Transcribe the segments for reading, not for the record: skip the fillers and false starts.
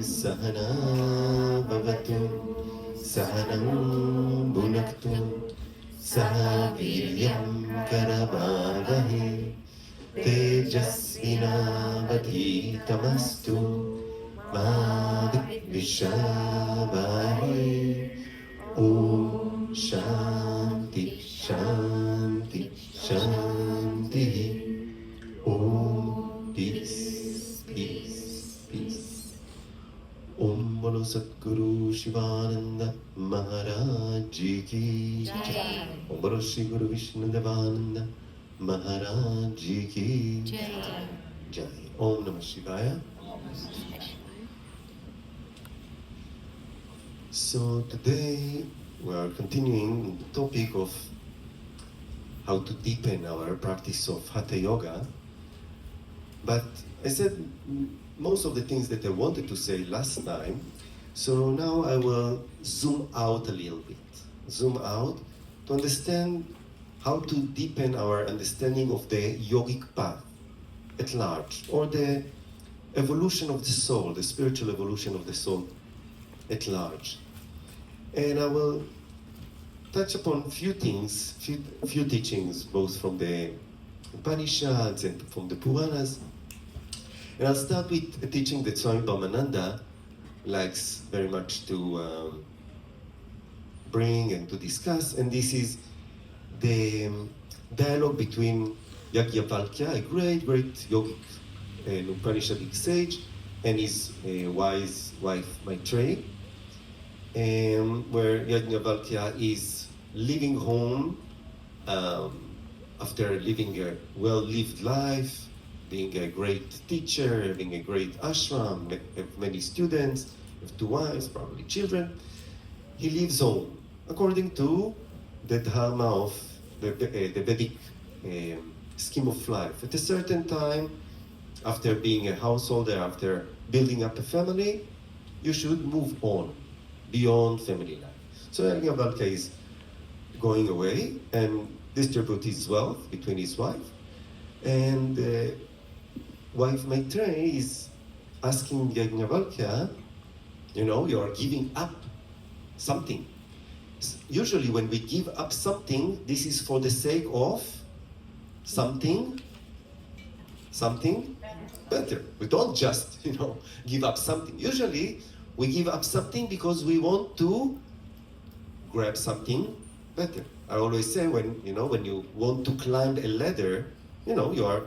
Sahana Bhavatu Sahanam Bhunaktu Saha Viryam Karavavahe Tejasvinavadhitamastu Ma Vidvishavare. Om Shanti Shanti Shanti. Om Peace Peace Peace. Om Bolo Satguru Shivananda Maharaj Ji Ki Jai. Om Bolo Shri Guru Vishnu Devananda Maharaj Ji Ki Jai. Om Namah Shivaya. So today we are continuing the topic of how to deepen our practice of Hatha Yoga. But I said most of the things that I wanted to say last time, so now I will zoom out a little bit. Zoom out to understand how to deepen our understanding of the yogic path at large, or the evolution of the soul, the spiritual evolution of the soul at large. And I will touch upon few things, few teachings, both from the Upanishads and from the Puranas. And I'll start with a teaching that Swami Brahmananda likes very much to bring and to discuss, and this is the dialogue between Yajnavalkya, a great yogic and Upanishadic sage, and his wise wife Maitreyi, where Yajnavalkya is leaving home after living a well-lived life, being a great teacher, having a great ashram, have many students, have 2 wives, probably children. He leaves home according to the dharma of the Vedic scheme of life. At a certain time, after being a householder, after building up a family, you should move on beyond family life. So Yajnavalkya is going away and distribute his wealth between his wife, and wife Maitreyi is asking Yajnavalkya, you are giving up something. Usually when we give up something, this is for the sake of something better. We don't just, give up something. Usually we give up something because we want to grab something better. I always say when you want to climb a ladder, you are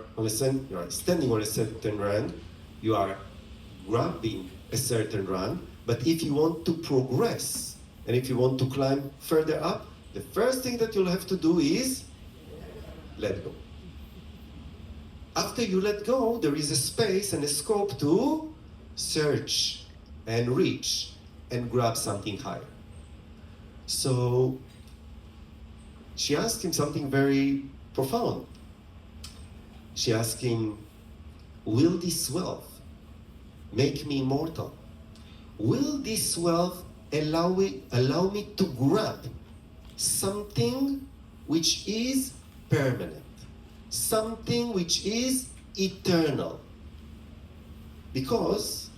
standing on a certain rung, you are grabbing a certain rung, but if you want to progress and if you want to climb further up, the first thing that you'll have to do is let go. After you let go, there is a space and a scope to search and reach and grab something higher. So she asked him something very profound. She asked him, will this wealth make me immortal? Will this wealth allow me to grab something which is permanent, something which is eternal? Because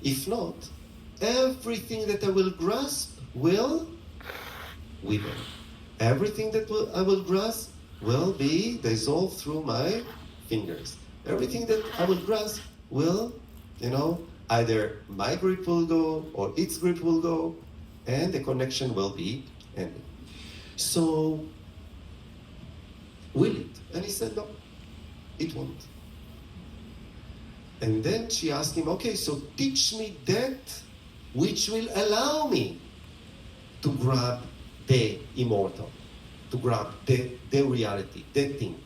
if not, everything that I will grasp will wither. Everything that I will grasp will be dissolved through my fingers. Everything that I will grasp will, either my grip will go or its grip will go, and the connection will be ended. So, will it? And he said, no, it won't. And then she asked him, okay, so teach me that which will allow me to grab the immortal, to grab the reality, that thing.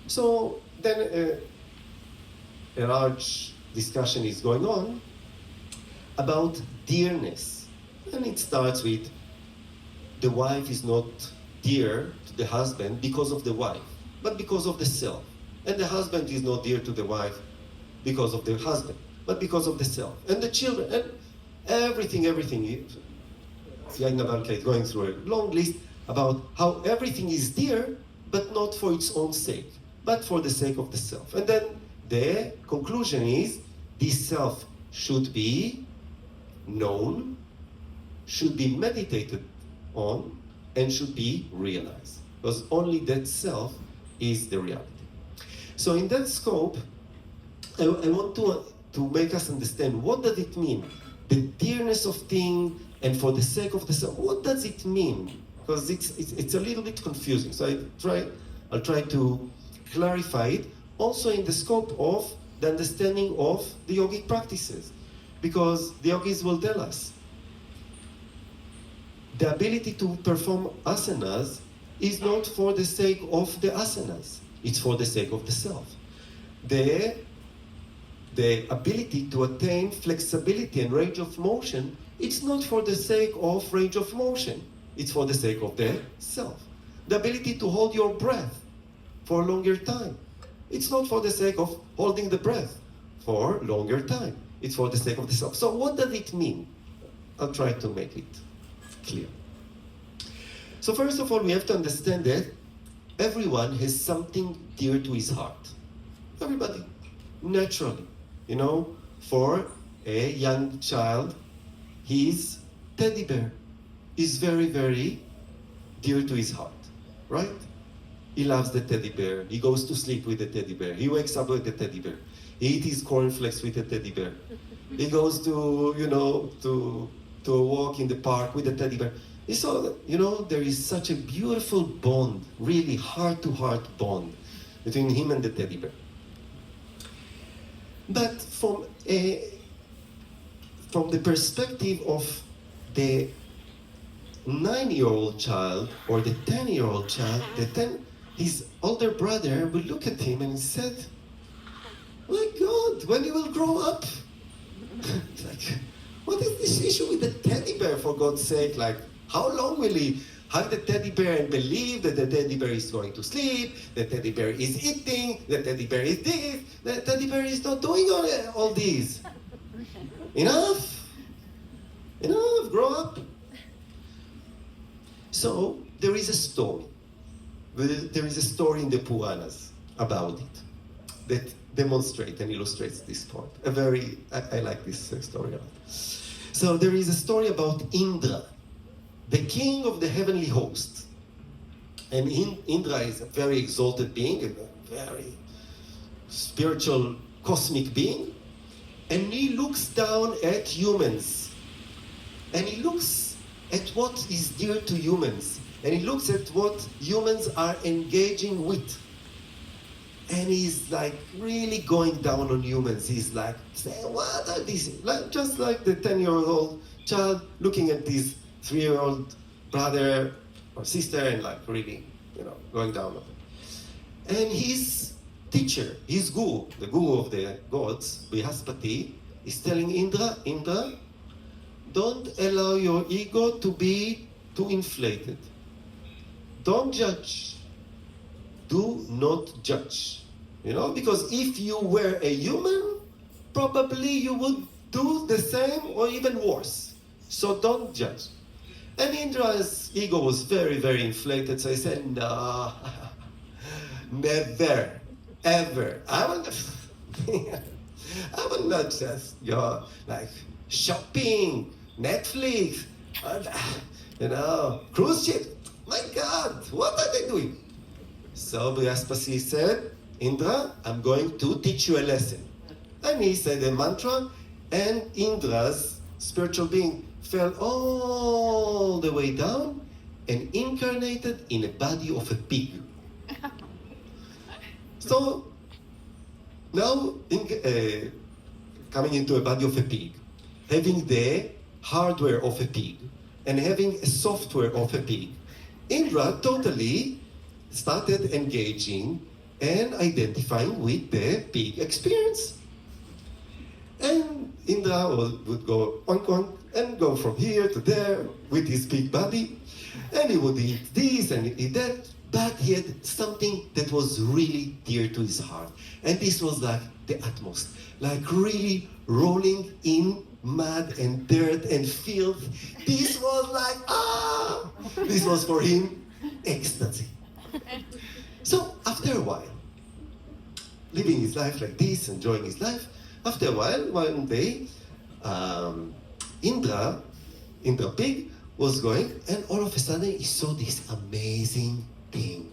So then a large discussion is going on about dearness. And it starts with the wife is not dear to the husband because of the wife, but because of the self. And the husband is not dear to the wife because of the husband, but because of the self. And the children, and everything. Yajnavalkya is going through a long list about how everything is dear, but not for its own sake, but for the sake of the self. And then the conclusion is, this self should be known, should be meditated on, and should be realized. Because only that self is the reality. So in that scope, I want to make us understand, what does it mean? The dearness of thing and for the sake of the self, what does it mean? Because it's a little bit confusing. So I'll try to clarify it also in the scope of the understanding of the yogic practices. Because the yogis will tell us, the ability to perform asanas is not for the sake of the asanas, it's for the sake of the self. The ability to attain flexibility and range of motion, it's not for the sake of range of motion, it's for the sake of the self. The ability to hold your breath for a longer time, it's not for the sake of holding the breath for longer time, it's for the sake of the self. So what does it mean? I'll try to make it clear. So first of all, we have to understand that everyone has something dear to his heart. Everybody, naturally. You know, for a young child, his teddy bear is very, very dear to his heart, right? He loves the teddy bear. He goes to sleep with the teddy bear. He wakes up with the teddy bear. He eats his cornflakes with the teddy bear. He goes to, to a walk in the park with the teddy bear. So, there is such a beautiful bond, really heart-to-heart bond between him and the teddy bear. But from the perspective of the 9-year-old child or the 10-year-old child, his older brother will look at him and said, "My God, when you will grow up?" Like, what is this issue with the teddy bear, for God's sake? Like, how long will he hug the teddy bear and believe that the teddy bear is going to sleep, the teddy bear is eating, the teddy bear is this, the teddy bear is not doing all these? Enough! Enough, grow up. So, there is a story. There is a story in the Puranas about it that demonstrates and illustrates this point. I like this story a lot. So, there is a story about Indra, the king of the heavenly host. And Indra is a very exalted being, a very spiritual, cosmic being. And he looks down at humans. And he looks at what is dear to humans. And he looks at what humans are engaging with. And he's like really going down on humans. He's like saying, what are these? Just like the 10-year-old child looking at this 3-year-old brother or sister and like really, going down on them. And his teacher, his guru, the guru of the gods, Brihaspati, is telling Indra, don't allow your ego to be too inflated. Don't judge. Do not judge. Because if you were a human, probably you would do the same or even worse. So don't judge. And Indra's ego was very, very inflated, so he said, no, never, ever. I will not just go like shopping, Netflix, cruise ship. My God, what are they doing? So Brihaspati said, Indra, I'm going to teach you a lesson. And he said a mantra, and Indra's spiritual being fell all the way down and incarnated in a body of a pig. So now coming into a body of a pig, having the hardware of a pig and having a software of a pig, Indra totally started engaging and identifying with the pig experience. And Indra would go on and go from here to there with his big body. And he would eat this and eat that. But he had something that was really dear to his heart. And this was like the utmost. Like really rolling in mud and dirt and filth. This was like, this was for him ecstasy. So after a while, living his life like this, enjoying his life, After a while, one day, um, Indra pig was going, and all of a sudden he saw this amazing thing.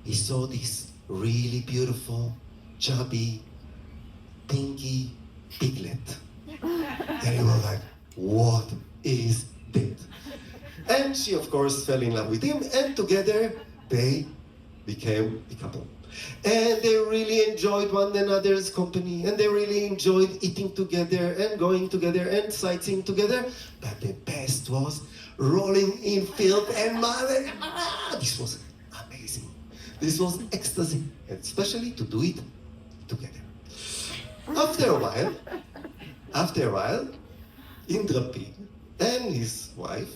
He saw this really beautiful, chubby, pinky piglet. And he was like, what is that? And she, of course, fell in love with him, and together they became a couple. And they really enjoyed one another's company, and they really enjoyed eating together and going together and sightseeing together. But the best was rolling in filth and mud. This was amazing. This was ecstasy, and especially to do it together. After a while, Indra pig and his wife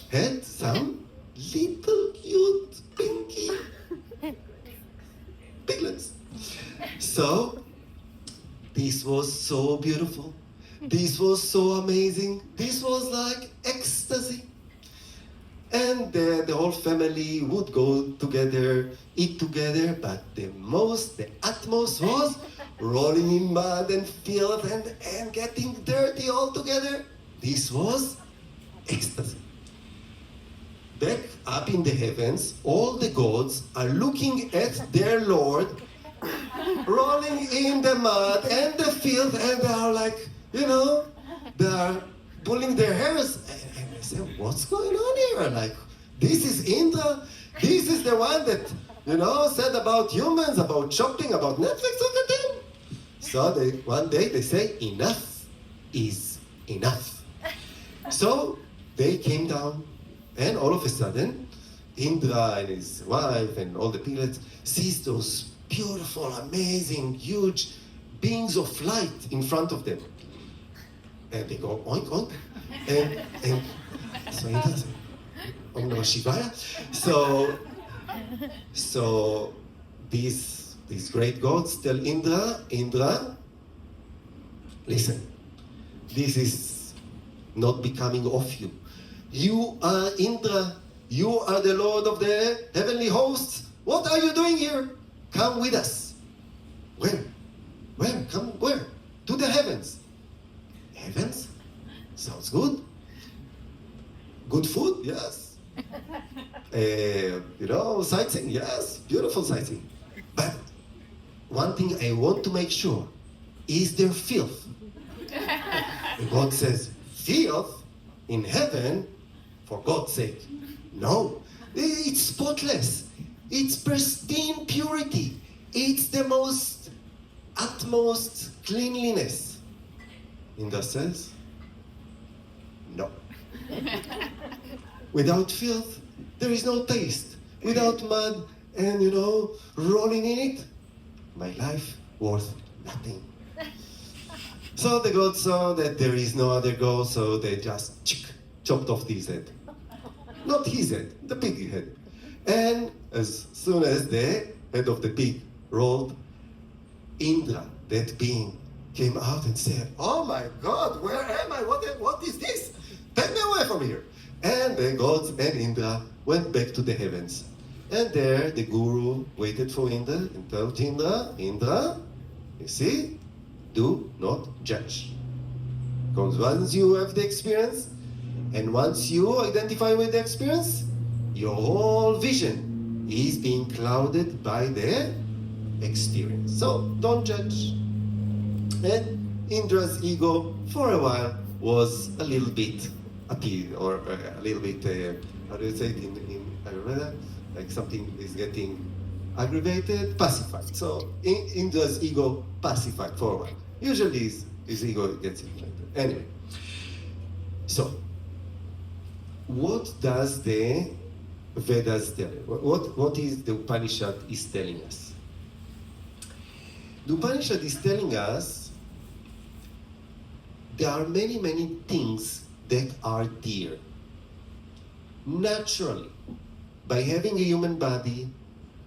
had some little cute pinky piglets. So this was so beautiful. This was so amazing. This was like ecstasy. And the whole family would go together, eat together, but the utmost was rolling in mud and filth and getting dirty all together. This was ecstasy. Back up in the heavens, all the gods are looking at their Lord rolling in the mud and the filth, and they are like, they are pulling their hairs. And they say, what's going on here? Like, this is Indra. This is the one that, said about humans, about shopping, about Netflix, all the time. So one day they say, enough is enough. So they came down. And all of a sudden, Indra and his wife and all the piglets sees those beautiful, amazing, huge beings of light in front of them. And they go, oink, oink. And so Indra says, Om Namah Shivaya. So these great gods tell Indra, listen, this is not becoming of you. You are Indra. You are the Lord of the heavenly hosts. What are you doing here? Come with us. Where? Where? Come where? To the heavens. Heavens? Sounds good. Good food? Yes. Sightseeing? Yes. Beautiful sightseeing. But one thing I want to make sure, is there filth? And God says, filth in heaven? For God's sake. No. It's spotless. It's pristine purity. It's the utmost cleanliness. Indra says, no. Without filth, there is no taste. Without mud and, rolling in it, my life worth nothing. So the gods saw that there is no other God, so they just chopped off his head. Not his head, the pig head. And as soon as the head of the pig rolled, Indra, that being, came out and said, oh my God, where am I? What is this? Take me away from here. And the gods and Indra went back to the heavens. And there the guru waited for Indra and told Indra, you see, do not judge. Because once you have the experience, and once you identify with the experience, your whole vision is being clouded by the experience. So don't judge. And Indra's ego, for a while, was a little bit appeased, or a little bit, how do you say it in Ayurveda? Like something is getting aggravated, pacified. So Indra's ego pacified for a while. Usually his ego gets inflated. Anyway, so what does the Vedas tell? What is the Upanishad is telling us? The Upanishad is telling us there are many, many things that are dear. Naturally, by having a human body,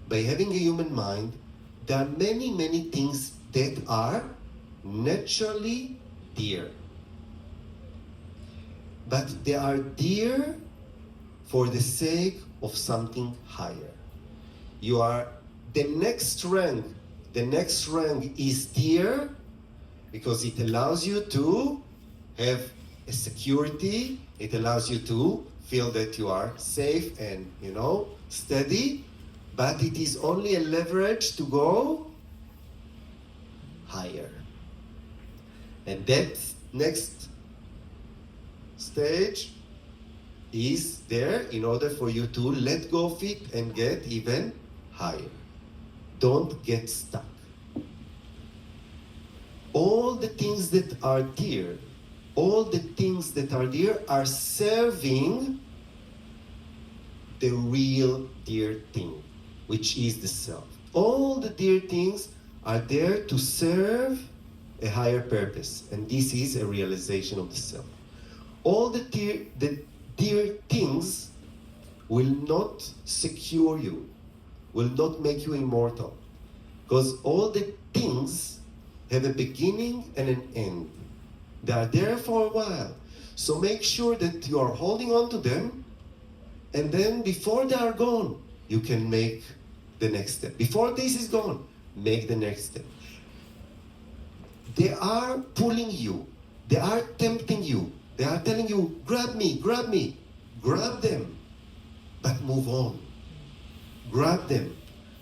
by having a human mind, there are many, many things that are naturally dear. But they are dear for the sake of something higher. The next rank is dear because it allows you to have a security. It allows you to feel that you are safe and, steady, but it is only a leverage to go higher. And that next stage is there in order for you to let go of it and get even higher. Don't get stuck. All the things that are dear, are serving the real dear thing, which is the self. All the dear things are there to serve a higher purpose, and this is a realization of the self. All the dear things will not secure you, will not make you immortal, because all the things have a beginning and an end. They are there for a while. So make sure that you are holding on to them, and then before they are gone, you can make the next step. Before this is gone, make the next step. They are pulling you. They are tempting you. They are telling you, grab me. Grab them, but move on. Grab them,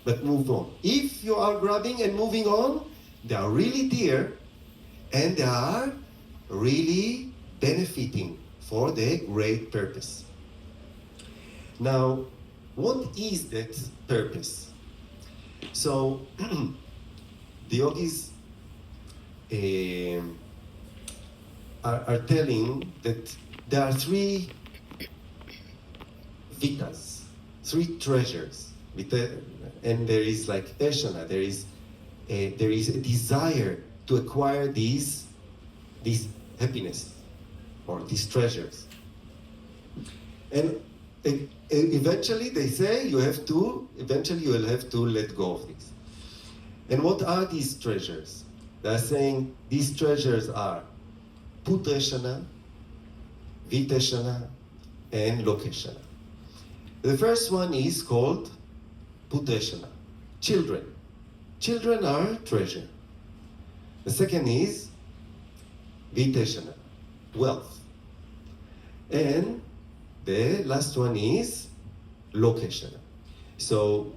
but move on. If you are grabbing and moving on, they are really dear, and they are really benefiting for the great purpose. Now, what is that purpose? So, the yogis are telling that there are three vitas, three treasures, and there is like eshana, there is a desire to acquire these happiness or these treasures. And eventually they say you will have to let go of this. And what are these treasures? They are saying these treasures are Putreshana, Viteshana, and Lokeshana. The first one is called Putreshana, children. Children are treasure. The second is Viteshana, wealth. And the last one is Lokeshana. So,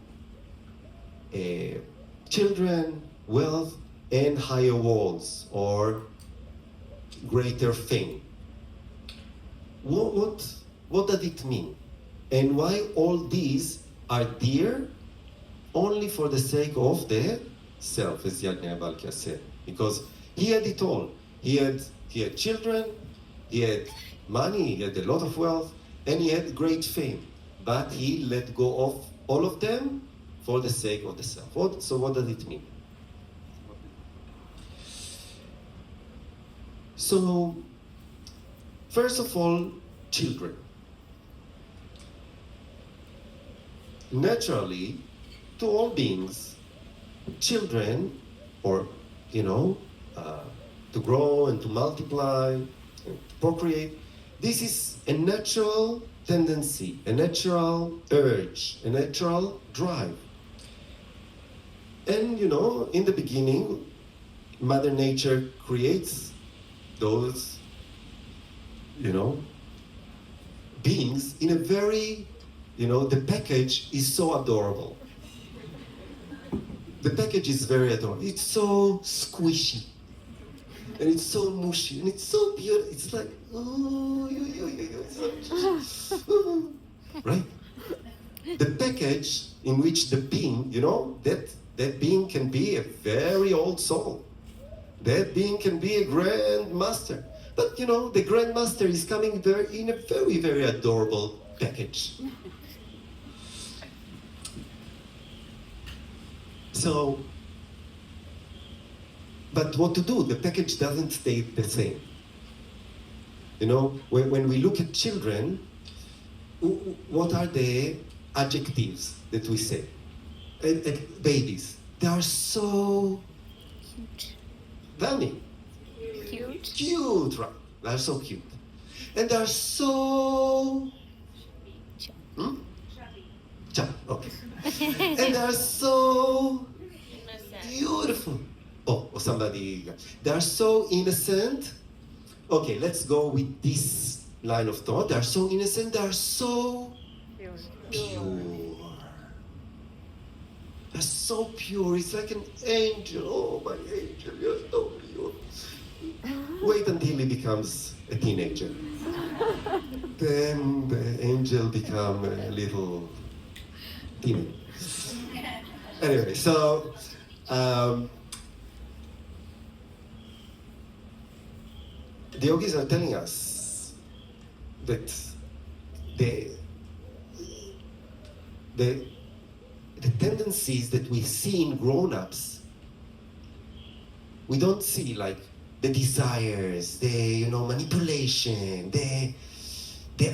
children, wealth, and higher walls or greater fame. What does it mean? And why all these are dear only for the sake of the self, as Yajna Valkya said? Because he had it all. He had children, he had money, he had a lot of wealth, and he had great fame. But he let go of all of them for the sake of the self. So what does it mean? So, first of all, children. Naturally, to all beings, children, or, to grow and to multiply, and to procreate, this is a natural tendency, a natural urge, a natural drive. And, in the beginning, Mother Nature creates those, beings in a very, the package is so adorable. The package is very adorable. It's so squishy. And it's so mushy. And it's so beautiful. It's like, right? The package in which the being, that being can be a very old soul. That being can be a grand master. But, the grand master is coming there in a very, very adorable package. So, but what to do? The package doesn't stay the same. When we look at children, what are the adjectives that we say? Babies, they are so cute. Tell me. Cute, right? They're so cute. And they're so... Chubby, okay. And they're so beautiful. or somebody. They are so innocent. Okay, let's go with this line of thought. They are so innocent. They are so pure. They're so pure. It's like an angel. Oh, my angel, you're so pure. Wait until he becomes a teenager. Then the angel become a little demon. Anyway, so the yogis are telling us that the tendencies that we see in grown-ups, we don't see like the desires, the manipulation, the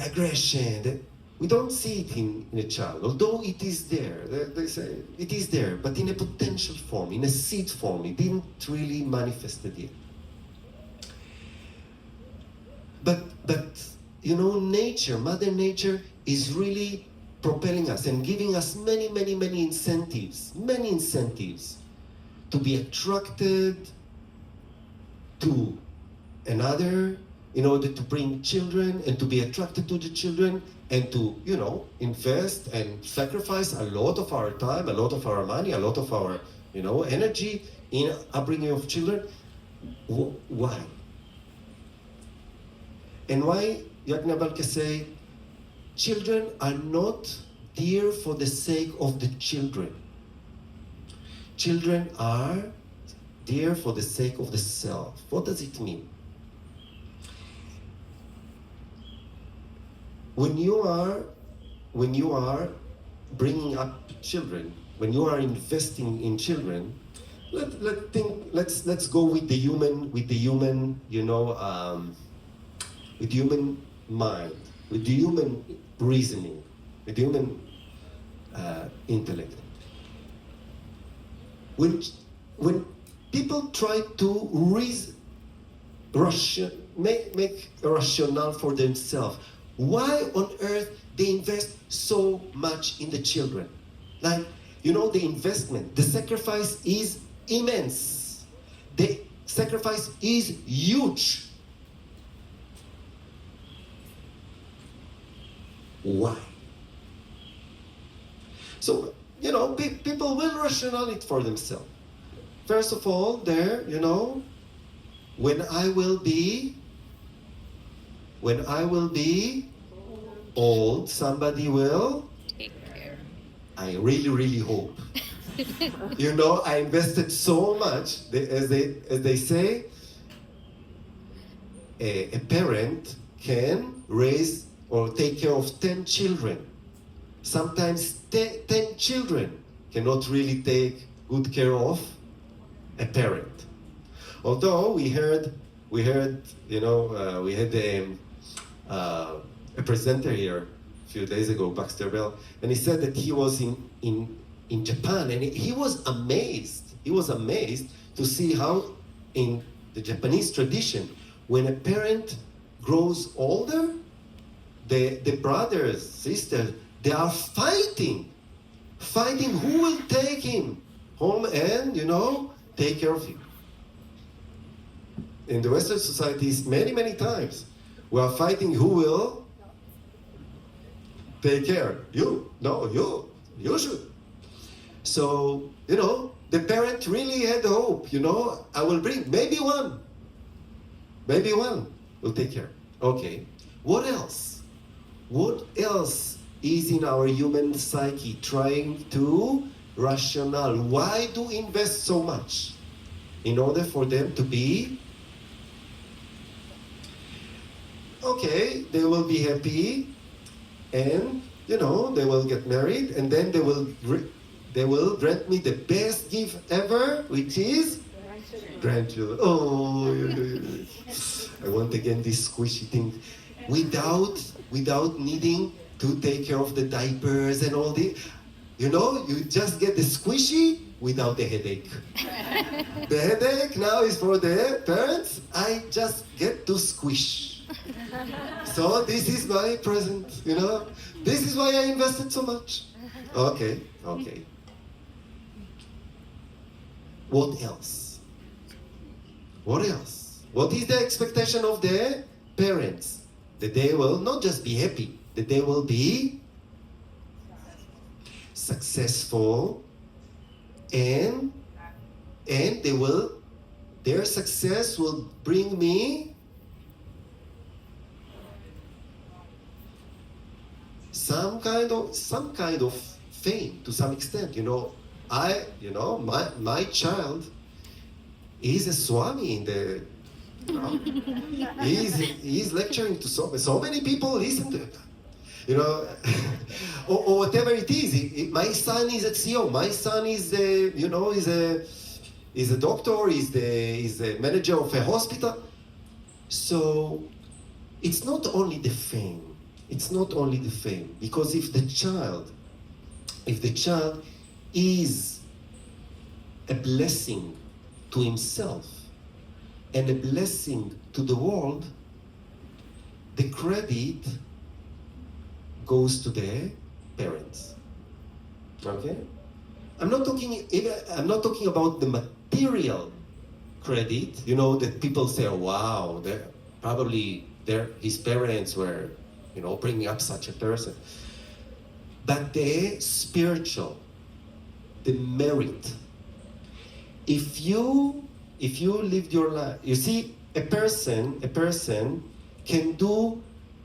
aggression. We don't see it in a child, although it is there. They say it is there, but in a potential form, in a seed form. It didn't really manifest it yet. But nature, Mother Nature, is really propelling us and giving us many incentives to be attracted to another in order to bring children and to be attracted to the children and to, invest and sacrifice a lot of our time, a lot of our money, a lot of our, energy in upbringing of children. Why? And why Yagna Balke say, children are not dear for the sake of the children. Children are dear for the sake of the self. What does it mean? When you are bringing up children, when you are investing in children, let's go with the human, with human mind, with the human reasoning, with the human intellect. When people try to make a rationale for themselves, why on earth they invest so much in the children? Like, the investment, the sacrifice is immense. The sacrifice is huge. Why? So, people will rationalize it for themselves. First of all, when I will be old, somebody will take care. I really hope. I invested so much, as they say, a parent can raise or take care of 10 children. Sometimes 10 children cannot really take good care of a parent. Although we had a presenter here a few days ago, Baxter Bell, and he said that he was in Japan, and he was amazed. He was amazed to see how in the Japanese tradition, when a parent grows older, the brothers, sisters, they are fighting who will take him home and, take care of him. In the Western societies, many times, we are fighting who will take care. You should. So, the parent really had hope, I will bring, maybe one will take care. Okay, what else? What else is in our human psyche trying to rationale? Why do we invest so much? In order for them to be, okay, they will be happy, and, they will get married, and then they will grant me the best gift ever, which is grandchildren. Oh, I want again this squishy thing, without needing to take care of the diapers and all the, you just get the squishy without the headache. The headache now is for the parents. I just get to squish. So this is my present, This is why I invested so much. Okay. What else? What else? What is the expectation of the parents? That they will not just be happy, that they will be successful, and their success will bring me some kind of fame to some extent. My child is a Swami in the, he's lecturing to so many people listen to it. Or whatever it is. My son is at CEO. My son is is a doctor. Is a manager of a hospital. So it's not only the fame. It's not only the fame, because if the child is a blessing to himself and a blessing to the world, the credit goes to the parents. Okay? I'm not talking about the material credit, that people say, oh, wow, his parents were, bringing up such a person. But the spiritual, the merit. If you lived your life, you see, a person can do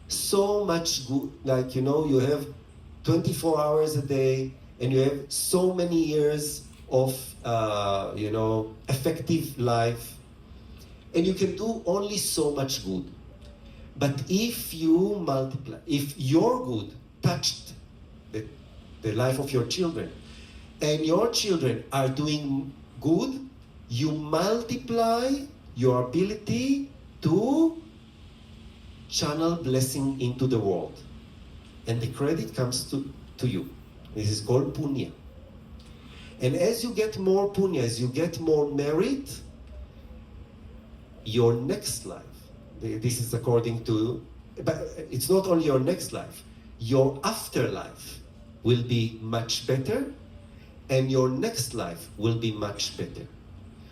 so much good, like, you have 24 hours a day, and you have so many years of, effective life, and you can do only so much good. But if you multiply, if your good touched the life of your children, and your children are doing good, you multiply your ability to channel blessing into the world. And the credit comes to you. This is called punya. And as you get more punya, as you get more merit, your next life, this is according to, but it's not only your next life, your afterlife will be much better, and your next life will be much better.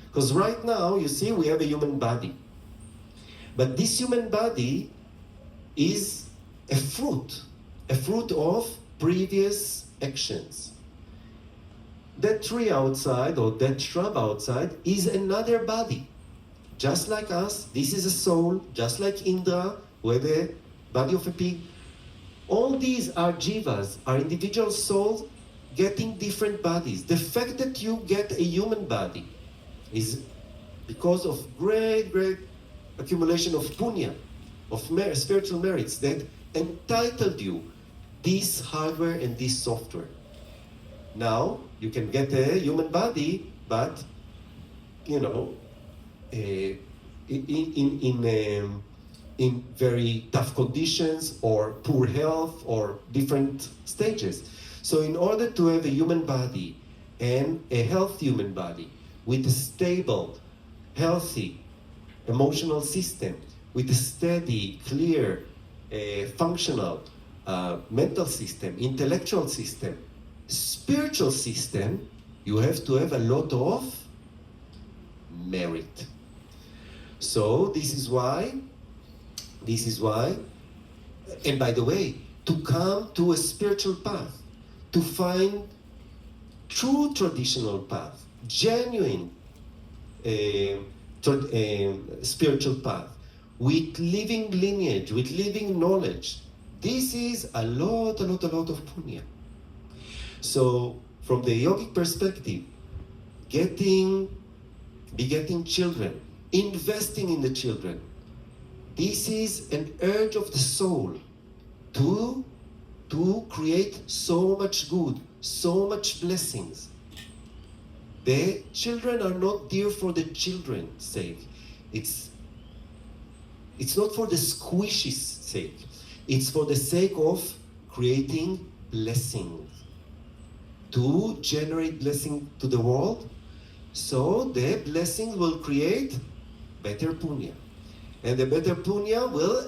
Because right now, you see, we have a human body. But this human body is a fruit of previous actions. That tree outside, or that shrub outside, is another body. Just like us, this is a soul, just like Indra, who had the body of a pig. All these are jivas, are individual souls getting different bodies. The fact that you get a human body is because of great accumulation of punya, of spiritual merits that entitled you this hardware and this software. Now, you can get a human body, but, in very tough conditions, or poor health, or different stages. So in order to have a human body and a healthy human body with a stable, healthy emotional system, with a steady, clear, functional mental system, intellectual system, spiritual system, you have to have a lot of merit. So this is why, and by the way, to come to a spiritual path, to find true traditional path, genuine spiritual path, with living lineage, with living knowledge, this is a lot of punya. So from the yogic perspective, begetting children, investing in the children, this is an urge of the soul to create so much good, so much blessings. The children are not there for the children's sake. It's not for the squishy sake. It's for the sake of creating blessings, to generate blessing to the world. So the blessing will create better punya. And the better punya will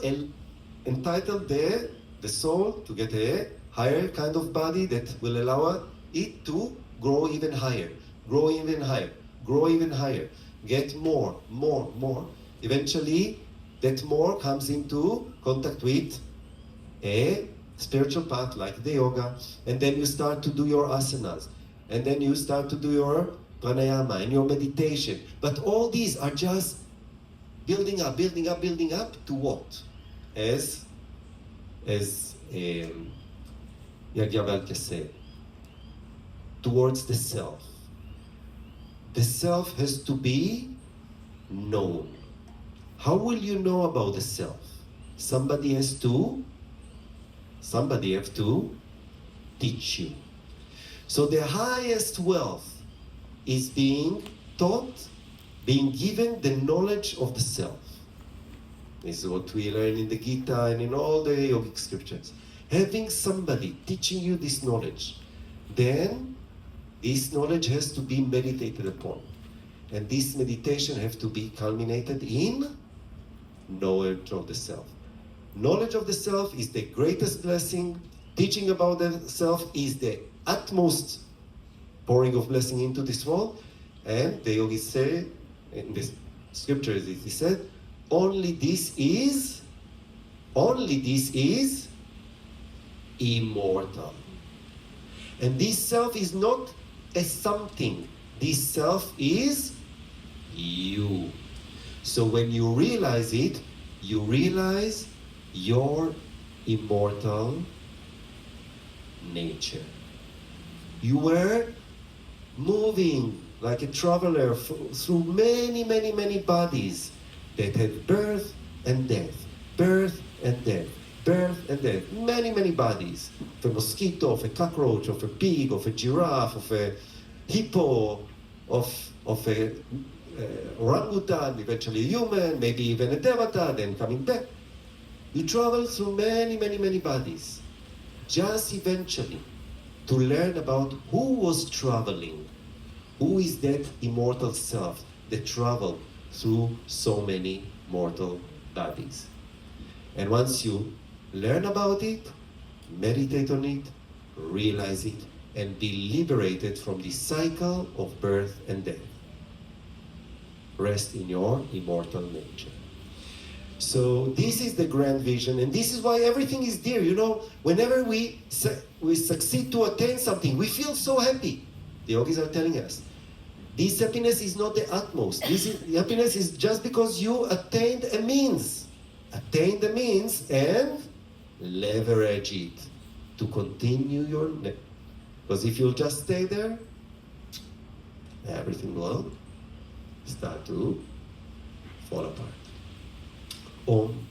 entitle the soul to get a higher kind of body that will allow it to grow even higher, grow even higher, grow even higher. get more. Eventually, that more comes into contact with a spiritual path like the yoga, and then you start to do your asanas, and then you start to do your pranayama and your meditation. But all these are just building up to what? As Yagyavalkya said, towards the self. The self has to be known. How will you know about the self? Somebody have to teach you. So the highest wealth is being taught, being given the knowledge of the self. This is what we learn in the Gita and in all the yogic scriptures. Having somebody teaching you this knowledge, then this knowledge has to be meditated upon. And this meditation has to be culminated in knowledge of the self. Knowledge of the self is the greatest blessing. Teaching about the self is the utmost pouring of blessing into this world. And the yogis say, in the scriptures it is said, only this is immortal. And this self is not a something. This self is you. So when you realize it, you realize your immortal nature. You were moving like a traveler through many bodies that had birth and death, birth and death, birth and death, many bodies. Of a mosquito, of a cockroach, of a pig, of a giraffe, of a hippo, of a orangutan, eventually a human, maybe even a devata, then coming back. You travel through many bodies, just eventually to learn about who was traveling, who is that immortal self that traveled through so many mortal bodies. And once you learn about it, meditate on it, realize it, and be liberated from the cycle of birth and death. Rest in your immortal nature. So this is the grand vision, and this is why everything is dear. You know, whenever we succeed to attain something, we feel so happy. The yogis are telling us, this happiness is not the utmost. Happiness is just because you attained a means. Attain the means and leverage it to continue your... Because if you'll just stay there, everything will start to fall apart. Om